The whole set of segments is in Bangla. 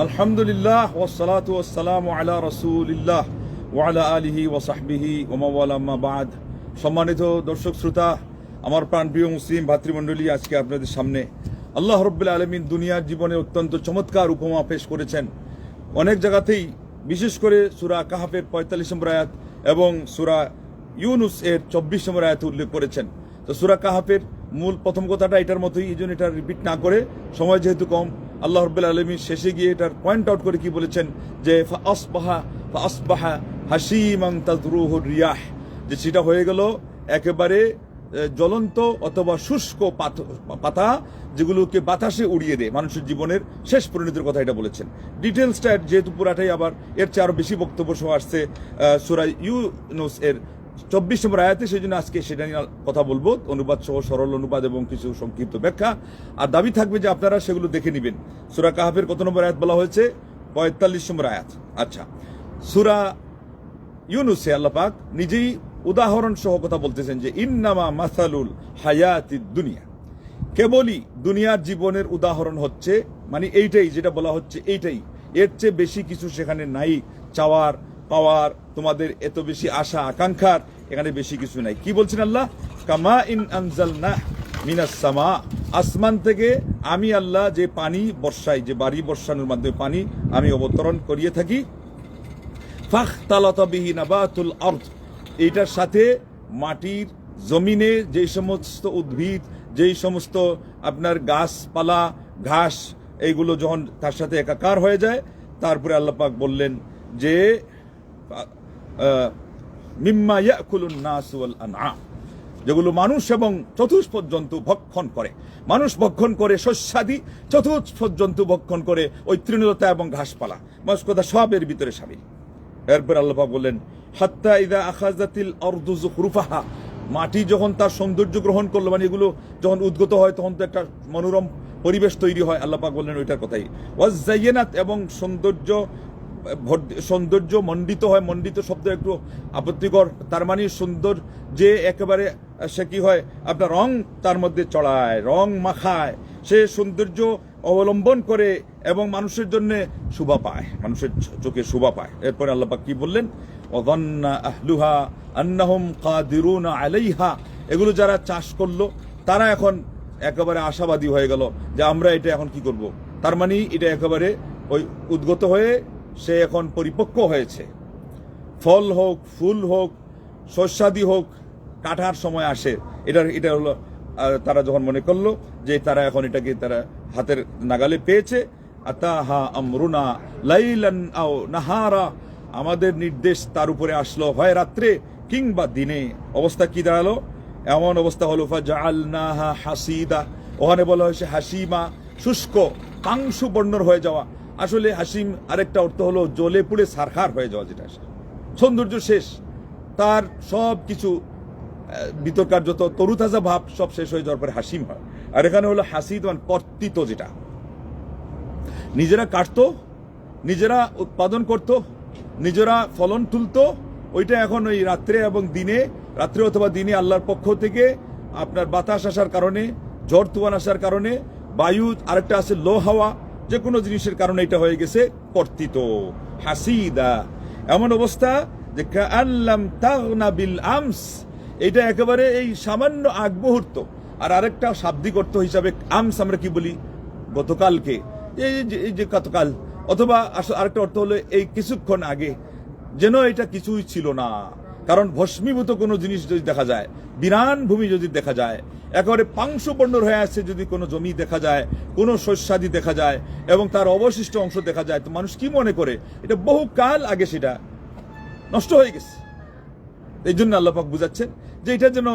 আলহামদুলিল্লাহ ওয়াসসালাতু ওয়াসসালামু আলা রাসূলিল্লাহ ওয়া আলা আলিহি ওয়া সাহবিহি ওয়া মাওয়ালা আম্মা বাদ। সম্মানিত দর্শক শ্রোতা, আমার প্রাণপ্রিয় মুসলিম ভাতৃমণ্ডলী, আজকে আপনাদের সামনে আল্লাহ রাব্বুল আলামিন দুনিয়ার জীবনে অত্যন্ত চমৎকার উপমা পেশ করেছেন। অনেক জায়গাতেই, বিশেষ করে সূরা কাহফের ৪৫ নম্বর আয়াত এবং সূরা ইউনুস এর ২৪ নম্বর আয়াতে উল্লেখ করেছেন। তো সূরা কাহফের মূল প্রথম কথাটা এটার মতোই, এই জন্য এটা রিপিট না করে, সময় যেহেতু কম, আল্লাহ রাব্বুল আলামিন শেষে গিয়ে এটার পয়েন্ট আউট করে কি বলেছেন যে ফাআসবাহা হাসিমান তাযরুহুর রিয়াহ, যে সেটা হয়ে গেল একেবারে জ্বলন্ত অথবা শুষ্ক পাতা, যেগুলোকে বাতাসে উড়িয়ে দেয়। মানুষের জীবনের শেষ পরিণতির কথা এটা বলেছেন। ডিটেলসটা যেহেতু পুরাটাই আবার এর চেয়ে আরো বেশি বক্তব্য সহ আসছে সূরা ইউনুস এর ২৪ নম্বর আয়াতে, সেই জন্য আজকে সেটা নিয়ে কথা বলবো, অনুবাদ সহ, সরল অনুবাদ এবং কিছু সংক্ষিপ্ত ব্যাখ্যা। আর দাবি থাকবে যে আপনারা সেগুলো দেখে নেবেন। সূরা কাহফের কত নম্বর আয়াত বলা হয়েছে? ৪৫ নম্বর আয়াত। আচ্ছা, সূরা ইউনুসে আল্লাহ পাক নিজেই উদাহরণ সহ কথা বলতেছেন যে ইন্নামা মাসালুল হায়াতিদ দুনিয়া, কেবলই দুনিয়ার জীবনের উদাহরণ হচ্ছে, মানে এইটাই যেটা বলা হচ্ছে এইটাই, এর চেয়ে বেশি কিছু সেখানে নাই। চাওয়ার পাওয়ার, তোমাদের এত বেশি আশা আকাঙ্ক্ষার এখানে বেশি কিছু নাই। কি বলছেন আল্লাহ? কামা ইন আনজালনা মিনাস সামা, আসমান থেকে আমি আল্লাহ যে পানি বর্ষাই, যে বাড়ি বর্ষানোর মাধ্যমে পানি আমি অবতরণ করিয়ে থাকি। ফাখতালাতা বিহি নাবাতুল আরদ, এইটার সাথে মাটির জমিনে যেই সমস্ত উদ্ভিদ, যেই সমস্ত আপনার গাছপালা ঘাস, এইগুলো যখন তার সাথে একাকার হয়ে যায়, তারপরে আল্লাহ পাক বললেন যে মিম্মা ইয়াকুলুন নাস ওয়াল আনআম, যেগুলো মানুষ এবং চতুষ্পদ জন্তু ভক্ষণ করে। মানুষ ভক্ষণ করে শস্যাদি, চতুষ্পদ জন্তু ভক্ষণ করে ওই তৃণলতা এবং ঘাসপালা, মাস কথা সব এর ভিতরে শামিল। এরপর আল্লাহ পাক বললেন হাত্তা ইযা আখাযাতিল আরদু যুখরুফাহা, মাটি যখন তার সৌন্দর্য গ্রহণ করলো, মানে এগুলো যখন উদ্গত হয় তখন তো একটা মনোরম পরিবেশ তৈরি হয়। আল্লাহ পাক বললেন ওইটার কথাই। ওয়াযায়্যানাত, এবং সৌন্দর্য মণ্ডিত হয়। মণ্ডিত শব্দ একটু আপত্তিকর, তার মানে সুন্দর যে একেবারে সে কি হয়, আপনার রং তার মধ্যে চড়ায়, রং মাখায়, সে সৌন্দর্য অবলম্বন করে এবং মানুষের জন্য শোভা পায়, মানুষের চোখে শোভা পায়। এরপরে আল্লাহ পাক কি বললেন? ওয়াযান্না আহলুহা আন্নাহুম কাদিরুনা আলাইহা, এগুলো যারা চাষ করলো তারা এখন একেবারে আশাবাদী হয়ে গেল যে আমরা এটা এখন কি করব। তার মানে এটা একেবারে ওই উদ্গত হয়ে সে এখন পরিপক্ক হয়েছে। ফল হোক, ফুল হোক, শস্যাদি হোক, কাটার সময় আসে, এটা হলো তারা যখন মনে করলো যে তারা এখন এটাকে তারা হাতের নাগালে পেয়েছে। আতাহা আমরুনা লাইলান আও নাহারা, আমাদের নির্দেশ তার উপরে আসলো হয় রাত্রে কিংবা দিনে। অবস্থা কি দাঁড়ালো? এমন অবস্থা হলো ফাজআলনাহা হাসিদা, ওখানে বলা হয়েছে হাসিমা, শুষ্ক, পাংশু বর্ণর হয়ে যাওয়া। আসলে হাসিম আরেকটা অর্থ হলো জ্বলে পুড়ে সারখার হয়ে যাওয়া, যেটা সৌন্দর্য শেষ, তার সব কিছু ভিতরকার যত তরুতাজা ভাব সব শেষ হয়ে যাওয়ার পরে হাসিম হয়। আর এখানে হলো হাসিদ, মানে কর্তিত, যেটা নিজেরা কাটতো, নিজেরা উৎপাদন করত, নিজেরা ফলন তুলতো, ওইটা এখন ওই রাত্রে এবং দিনে, রাত্রে অথবা দিনে আল্লাহর পক্ষ থেকে আপনার বাতাস আসার কারণে, ঝড় তুফান আসার কারণে, বায়ু, আরেকটা আছে লো হাওয়া, যে কোনো জিনিসের কারণে এটা হয়ে গেছে কর্তিত, হাসিদা। এমন অবস্থা যে কাআল্লাম তাগনা বিল আমস, এটা একেবারে এই সামান্য আগ মুহূর্ত। আর আরেকটা শাব্দিক অর্থ হিসাবে আমস আমরা কি বলি? গতকালকে, এই যে গতকাল, অথবা আরেকটা অর্থ হলো এই কিছুক্ষণ আগে, যেন এটা কিছুই ছিল না। কারণ ভস্মীভূত কোনো জিনিস যদি দেখা যায়, বিরান ভূমি যদি দেখা যায়, একেবারে পাংশুবর্ণর হয়ে আসছে যদি কোনো জমি দেখা যায়, কোনো শস্যাদি দেখা যায় এবং তার অবশিষ্ট অংশ দেখা যায়, তো মানুষ কি মনে করে এটা বহু কাল আগে সেটা নষ্ট হয়ে গেছে। এই জন্য আল্লাহ পাক বুঝাচ্ছেন যে এটা যেন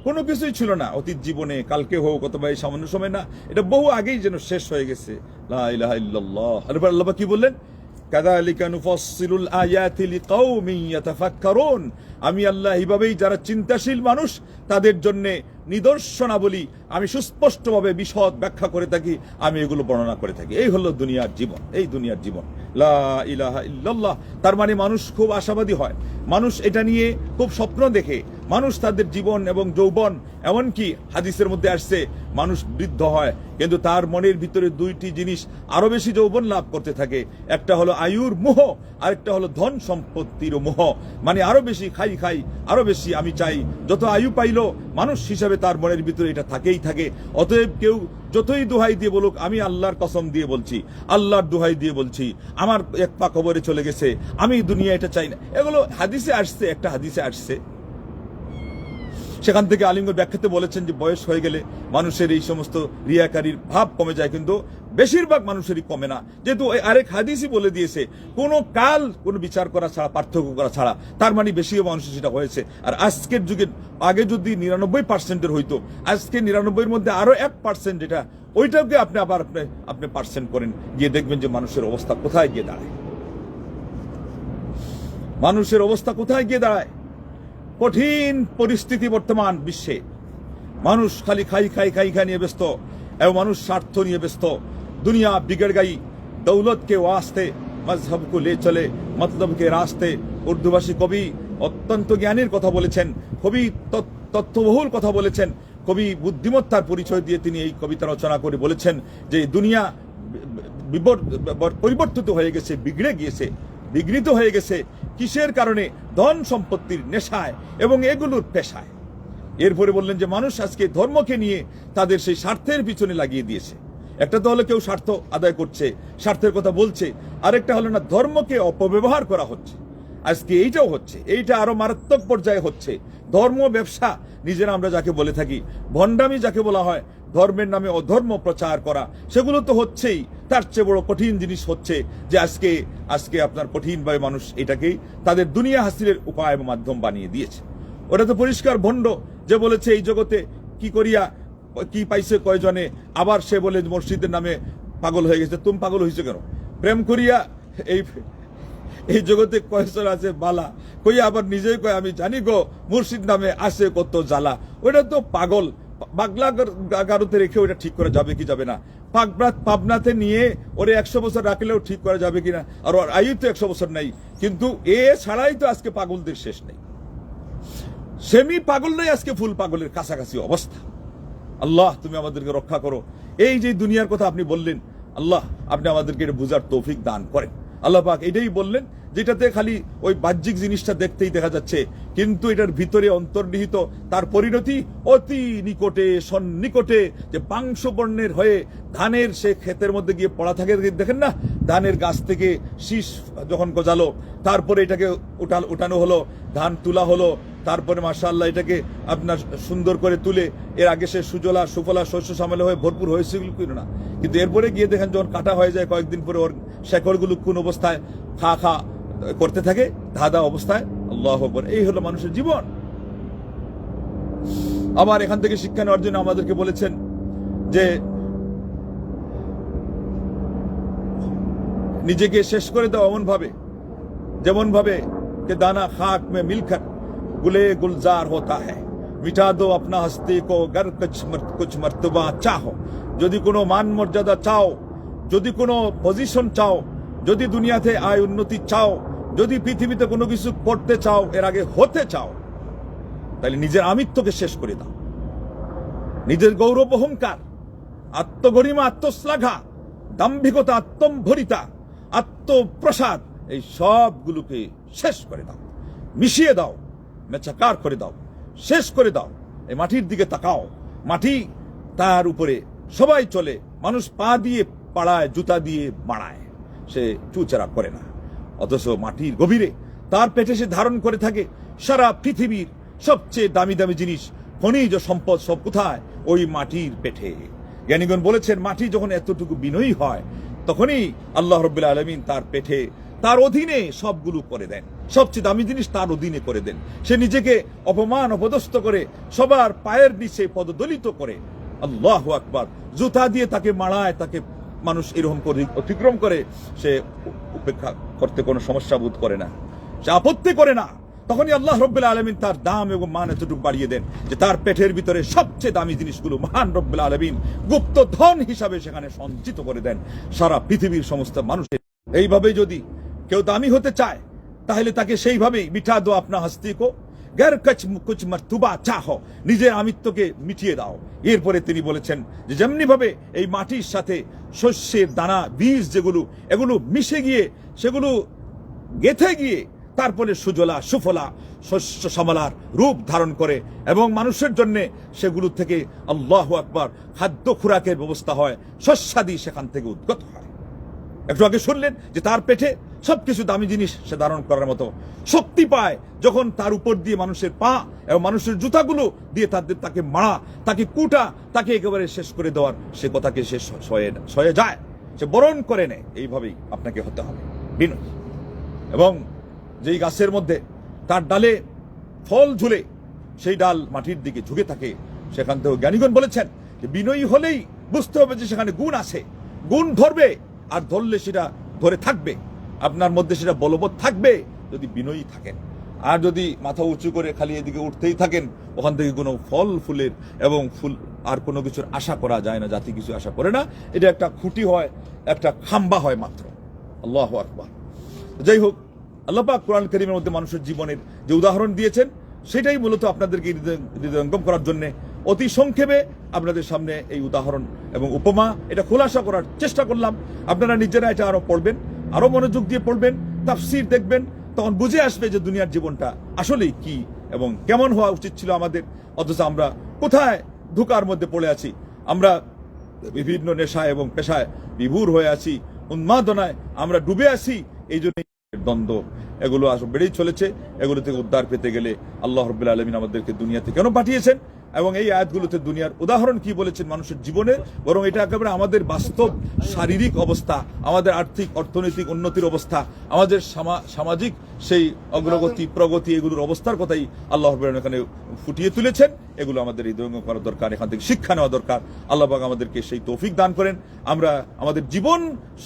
কোনো কিছুই ছিল না অতীত জীবনে, কালকে হোক অথবা এই সামান্য সময় না, এটা বহু আগেই যেন শেষ হয়ে গেছে। লা ইলাহা ইল্লাল্লাহ। এরপর আল্লাহ পাক কি বললেন? কাযালিকা নুফাসসিলুল আয়াতি লিকাওমিন ইয়াতাফাক্কারুন, আমি আল্লাহ এইভাবেই যারা চিন্তাশীল মানুষ তাদের জন্য নিদর্শনাবলী আমি সুস্পষ্টভাবে বিশদ ব্যাখ্যা করে থাকি, আমি এগুলো বর্ণনা করে থাকি। এই হলো দুনিয়ার জীবন, এই দুনিয়ার জীবন। লা ইলাহা ইল্লাল্লাহ। তার মানে মানুষ খুব আশাবাদী হয়, মানুষ এটা নিয়ে খুব স্বপ্ন দেখে, মানুষ তাদের জীবন এবং যৌবন, এমনকি হাদিসের মধ্যে আসছে মানুষ বৃদ্ধ হয় কিন্তু তার মনের ভিতরে দুইটি জিনিস আরো বেশি যৌবন লাভ করতে থাকে। একটা হলো আয়ুর মোহ, আরেকটা হলো ধন সম্পত্তির মোহ। মানে আরো বেশি খাই, আরো বেশি আমি চাই। যত আয়ু পাইলো মানুষ হিসাবে তার মনের ভিতরে এটা থাকেই থাকে। অতএব কেউ যতই দোহাই দিয়ে বলুক, আমি আল্লাহর কসম দিয়ে বলছি, আল্লাহর দোহাই দিয়ে বলছি, আমার এক পা কবরে চলে গেছে, আমি দুনিয়া এটা চাই না। এগুলো হাদিসে আসছে, একটা হাদিসে আসছে। সেখান থেকে আলিমগঞ্জ ব্যাখ্যাতে বলেছেন যে বয়স হয়ে গেলে মানুষের এই সমস্ত রিয়াকারীর ভাব কমে যায়, কিন্তু বেশিরভাগ মানুষেরই কমে না। যেহেতু আরেক হাদিসই বলে দিয়েছে কোনো কাল কোনো বিচার করা ছাড়া, পার্থক্য করা ছাড়া, তার মানে বেশিও মানুষের সেটা হয়েছে। আর আজকের যুগে আগে যদি 99% হইতো, আজকে 99-এর মধ্যে আরো 1% যেটা, ওইটাকে আপনি আবার আপনি পার্সেন্ট করেন, গিয়ে দেখবেন যে মানুষের অবস্থা কোথায় গিয়ে দাঁড়ায়। মানুষের অবস্থা কোথায় গিয়ে দাঁড়ায়। কঠিন পরিস্থিতি বর্তমান বিশ্বে। মানুষ খালি খাই নিয়ে ব্যস্ত, এবং মানুষ স্বার্থ নিয়ে ব্যস্ত। দুনিয়া बिगड़ गई, दौलत के वास्ते मजहब को ले चले मतलब के रास्ते। উর্দুভাষী কবি অত্যন্ত জ্ঞানীর কথা বলেছেন, খুবই তথ্যবহুল কথা বলেছেন। কবি বুদ্ধিমত্তার পরিচয় দিয়ে তিনি এই কবিতা রচনা করে বলেছেন যে দুনিয়া পরিবর্তিত হয়ে গেছে, বিগড়ে গিয়েছে, বিঘ্নিত হয়ে গেছে। কিসের কারণে? ধন সম্পত্তির নেশায় এবং এগুলোর পেশায়। এরপরে বললেন যে মানুষ আজকে ধর্মকে নিয়ে তাদের সেই স্বার্থের পিছনে লাগিয়ে দিয়েছে। একটা তো হলো কেউ স্বার্থ আদায় করছে, স্বার্থের কথা বলছে, আরেকটা হলো না ধর্মকে অপব্যবহার করা হচ্ছে। আজকে এইটাও হচ্ছে, এইটা আরো মারাত্মক পর্যায়ে হচ্ছে। ধর্ম ব্যবসা নিজেরা আমরা যাকে বলে থাকি, ভণ্ডামি যাকে বলা হয়, ধর্মের নামে অধর্ম প্রচার করা, সেগুলো তো হচ্ছেই। তার চেয়ে বড় কঠিন জিনিস হচ্ছে যে আজকে আপনার কঠিনভাবে মানুষ এটাকেই তাদের দুনিয়া হাসিলের উপায় এবং মাধ্যম বানিয়ে দিয়েছে। ওটা তো পরিষ্কার ভণ্ড, যে বলেছে এই জগতে কি করিয়া কি পাইছে কয়জনে। আবার সে বলে মসজিদের নামে পাগল হয়ে গেছে। তুমি পাগল হয়েছে কেন? প্রেম করিয়া এই জগতে কয়জন আছে বালা, কই আবার নিজেই কয় আমি জানি গো মুর্শিদ নামে আসে কত জ্বালা। ওটা তো পাগল। বাগলা গারুতে রেখে ওটা ঠিক করা যাবে কি যাবে না? পাবনাতে নিয়ে ওরে 100 বছর রাখলেও ঠিক করা যাবে কিনা? আর ওর আয়ু তো 100 বছর নাই, কিন্তু এ ছাড়াই তো আজকে পাগলদের শেষ নেই। সেমি পাগল নাই, আজকে ফুল পাগলের কাছাকাছি অবস্থা। আল্লাহ তুমি আমাদেরকে রক্ষা করো। এই যে দুনিয়ার কথা আপনি বললেন, আল্লাহ আপনি আমাদেরকে এটা বুঝার তৌফিক দান করেন। আল্লাহ পাক এটাই বললেন, যেটাতে খালি ওই বাহ্যিক জিনিসটা দেখতেই দেখা যাচ্ছে, কিন্তু এটার ভিতরে অন্তর্নিহিত তার পরিণতি অতি নিকটে সন্নিকটে। যে পাংশ বর্ণের হয়ে ধানের সে ক্ষেতের মধ্যে গিয়ে পড়া থাকে, দেখেন না, ধানের গাছ থেকে শীষ যখন গজালো, তারপরে এটাকে উঠানো হলো, ধান তোলা হলো, তারপরে মাশাআল্লাহ এটাকে আপনার সুন্দর করে তুলে, এর আগে সে সুজলা সুফলা শস্য শ্যামলা হয়ে ভরপুর হয়েছিল কিনা না, কিন্তু এরপরে গিয়ে দেখেন যখন কাটা হয়ে যায় কয়েকদিন পরে ওর শেকড়গুলো কোন অবস্থায় খা করতে থাকে, ধাঁধা অবস্থায়। আল্লাহু আকবার। এই হলো মানুষের জীবন। আবার এখান থেকে শিক্ষা নেওয়ার জন্য আমাদেরকে বলেছেন যে নিজেকে শেষ করে দাও যেমন ভাবে कि दाना खाक में मिलकर गुले गुलजार होता है, मिटा दो अपना हस्ती को गर कुछ मर्तबा चाहो। যদি কোনো মান মর্যাদা চাও, যদি কোনো পজিশন চাও, যদি দুনিয়াতে আয় উন্নতি চাও, যদি পৃথিবীতে কোনো কিছু করতে চাও, এর আগে হতে চাও, তাহলে নিজের আমিত্বকে শেষ করে দাও। নিজের গৌরব অহংকার, আত্মগরিমা, আত্মশ্লাঘা, দাম্ভিকতা, আত্মম্ভরিতা, আত্মপ্রসাদ, এই সবগুলোকে শেষ করে দাও, মিশিয়ে দাও, মেচাকার করে দাও, শেষ করে দাও। এই মাটির দিকে তাকাও। মাটি, তার উপরে সবাই চলে, মানুষ পা দিয়ে পাড়ায়, জুতা দিয়ে মাড়ায়, সে চুচেরা করে না। অথচ মাটির গভীরে তার পেটে সে ধারণ করে থাকে সারা পৃথিবীর সবচেয়ে দামি দামি জিনিস, খনিজ সম্পদ সব কোথায়? ওই মাটির পেটে। জ্ঞানীগণ বলেছেন মাটি যখন এতটুকু বিনয়ী হয়, তখনই আল্লাহ রাব্বুল আলামিন তার পেটে, তার অধীনে সবগুলো করে দেন। সবচেয়ে দামি জিনিস তার অধীনে করে দেন। সে নিজেকে অপমান অপদস্থ করে সবার পায়ের নিচে পদদলিত করে। আল্লাহু আকবার। জুতা দিয়ে তাকে মাড়ায়, তাকে মানুষ এরকম করে অতিক্রম করে, সে উপেক্ষা করতে কোনো সমস্যা বোধ করে না, সে আপত্তি করে না। তখনই আল্লাহ রাব্বুল আলামিন তার দাম এবং মান এতটুকু বাড়িয়ে দেন যে তার পেটের ভিতরে সবচেয়ে দামি জিনিসগুলো মহান রব্বুল আলামিন গুপ্ত ধন হিসাবে সেখানে সঞ্চিত করে দেন সারা পৃথিবীর সমস্ত মানুষের। এইভাবে যদি কেউ দামি হতে চায়, তাহলে তাকে সেইভাবেই মিঠা দো আপনা হস্তি কো গ্যার কুছ মারতুবা চাহো, নিজের আমিত্বকে মিটিয়ে দাও। এরপরে তিনি বলেছেন যে যেমনি ভাবে এই মাটির সাথে শস্যের দানা বীজ যেগুলো এগুলো মিশে গিয়ে সেগুলো গেথে গিয়ে তারপরে সুজলা সুফলা শস্য শ্যামলার রূপ ধারণ করে এবং মানুষের জন্য সেগুলো থেকে আল্লাহু আকবার খাদ্য খোরাকের ব্যবস্থা হয়, শস্যাদি সেখান থেকে উদ্গত হয়। একটু আগে শুনলেন যে তার পেটে সবকিছু দামি জিনিস সে ধারণ করার মতো শক্তি পায় যখন তার উপর দিয়ে মানুষের পা এবং মানুষের জুতাগুলো দিয়ে তাকে মারা, তাকে কুটা, তাকে একেবারে শেষ করে দেওয়ার সে কথাকে সে সয়ে যায়, সে বরণ করে নেয়। এইভাবেই আপনাকে হতে হবে বিনয়। এবং যেই গাছের মধ্যে তার ডালে ফল ঝুলে সেই ডাল মাটির দিকে ঝুঁকে থাকে, সেখান থেকে জ্ঞানীগণ বলেছেন যে বিনয়ী হলেই বুঝতে হবে যে সেখানে গুণ আছে, গুণ ধরবে, আর ধরলে সেটা ধরে থাকবে, আপনার মধ্যে সেটা বলবৎ থাকবে যদি বিনয়ী থাকেন। আর যদি মাথা উঁচু করে খালি এদিকে উঠতেই থাকেন, ওখান থেকে কোনো ফল ফুলের এবং ফুল আর কোনো কিছুর আশা করা যায় না, জাতি কিছু আশা করে না, এটা একটা খুঁটি হয়, একটা খাম্বা হয় মাত্র। আল্লাহু আকবার। যাই হোক, আল্লাহ পাক কোরআন কারীমের মধ্যে মানুষের জীবনের যে উদাহরণ দিয়েছেন সেটাই মূলত আপনাদেরকে হৃদয়ঙ্গম করার জন্য অতি সংক্ষেপে আপনাদের সামনে এই উদাহরণ এবং উপমা এটা খোলাসা করার চেষ্টা করলাম। আপনারা নিজেরা এটা আরো পড়বেন, আরো মনোযোগ দিয়ে পড়বেন, তাফসীর দেখবেন, তখন বুঝে আসবে যে দুনিয়ার জীবনটা আসলেই কি এবং কেমন হওয়া উচিত ছিল আমাদের, অথচ আমরা কোথায় ধোঁকার মধ্যে পড়ে আছি। আমরা বিভিন্ন নেশায় এবং পেশায় বিভোর হয়ে আছি, উন্মাদনায় আমরা ডুবে আছি। এই জন্য দ্বন্দ্ব এগুলো আসলে বেড়েই চলেছে। এগুলো থেকে উদ্ধার পেতে গেলে আল্লাহ রাব্বুল আলামিন আমাদেরকে দুনিয়াতে কেন পাঠিয়েছেন এবং এই আয়াতগুলোতে দুনিয়ার উদাহরণ কি বলেছেন মানুষের জীবনে, বরং এটা একেবারে আমাদের বাস্তব শারীরিক অবস্থা, আমাদের আর্থিক অর্থনৈতিক উন্নতির অবস্থা, আমাদের সামাজিক সেই অগ্রগতি প্রগতি এগুলোর অবস্থার কথাই আল্লাহ রাব্বুল আলামিন এখানে ফুটিয়ে তুলেছেন। এগুলো আমাদের হৃদয়ঙ্গম করা দরকার, এখান থেকে শিক্ষা নেওয়া দরকার। আল্লাহ পাক আমাদেরকে সেই তৌফিক দান করেন, আমরা আমাদের জীবন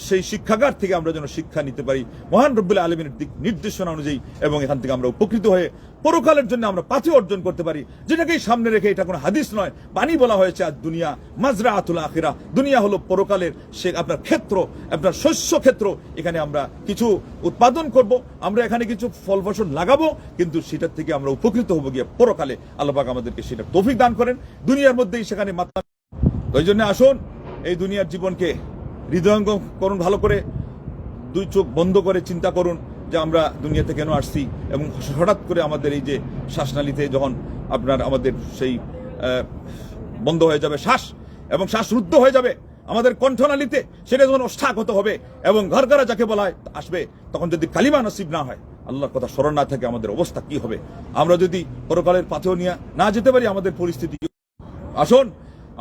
সেই শিক্ষাগার থেকে আমরা যেন শিক্ষা নিতে পারি মহান রব্বুল আলামিনের দিক নির্দেশনা অনুযায়ী, এবং এখান থেকে আমরা উপকৃত হয়ে পরকালের জন্য আমরা পাথে অর্জন করতে পারি, যেটাকেই সামনে রেখে, এটা কোনো হাদিস নয়, বাণী বলা হয়েছে। আর দুনিয়া মাজরাআতুল আখিরা, দুনিয়া হলো পরকালের সে আপনার ক্ষেত্র, আপনার শস্য ক্ষেত্র। এখানে আমরা কিছু উৎপাদন করব, আমরা এখানে কিছু ফল ফসল লাগাবো, কিন্তু সেটার থেকে আমরা উপকৃত হবো গিয়ে পরকালে। আল্লাহ পাক আমাদেরকে সেটা তৌফিক দান করেন, দুনিয়ার মধ্যেই সেখানে মাত্রা। ওই জন্য আসুন এই দুনিয়ার জীবনকে হৃদয়ঙ্গম করুন, ভালো করে দুই চোখ বন্ধ করে চিন্তা করুন যে আমরা দুনিয়াতে কেন আসছি, এবং হঠাৎ করে আমাদের এই যে শ্বাসনালীতে যখন আপনার আমাদের সেই বন্ধ হয়ে যাবে শ্বাস, এবং শ্বাসরুদ্ধ হয়ে যাবে আমাদের কণ্ঠনালীতে, সেটা যখন অষ্টাগত হবে এবং ঘরঘরা যাকে বলা হয় আসবে, তখন যদি কালিমা নসিব না হয়, আল্লাহর কথা স্মরণ না থাকে, আমাদের অবস্থা কি হবে? আমরা যদি পরকালের পাথেও নিয়ে না যেতে পারি, আমাদের পরিস্থিতি। আসুন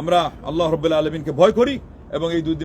আমরা আল্লাহ রাব্বুল আলামিনকে ভয় করি এবং এই দুই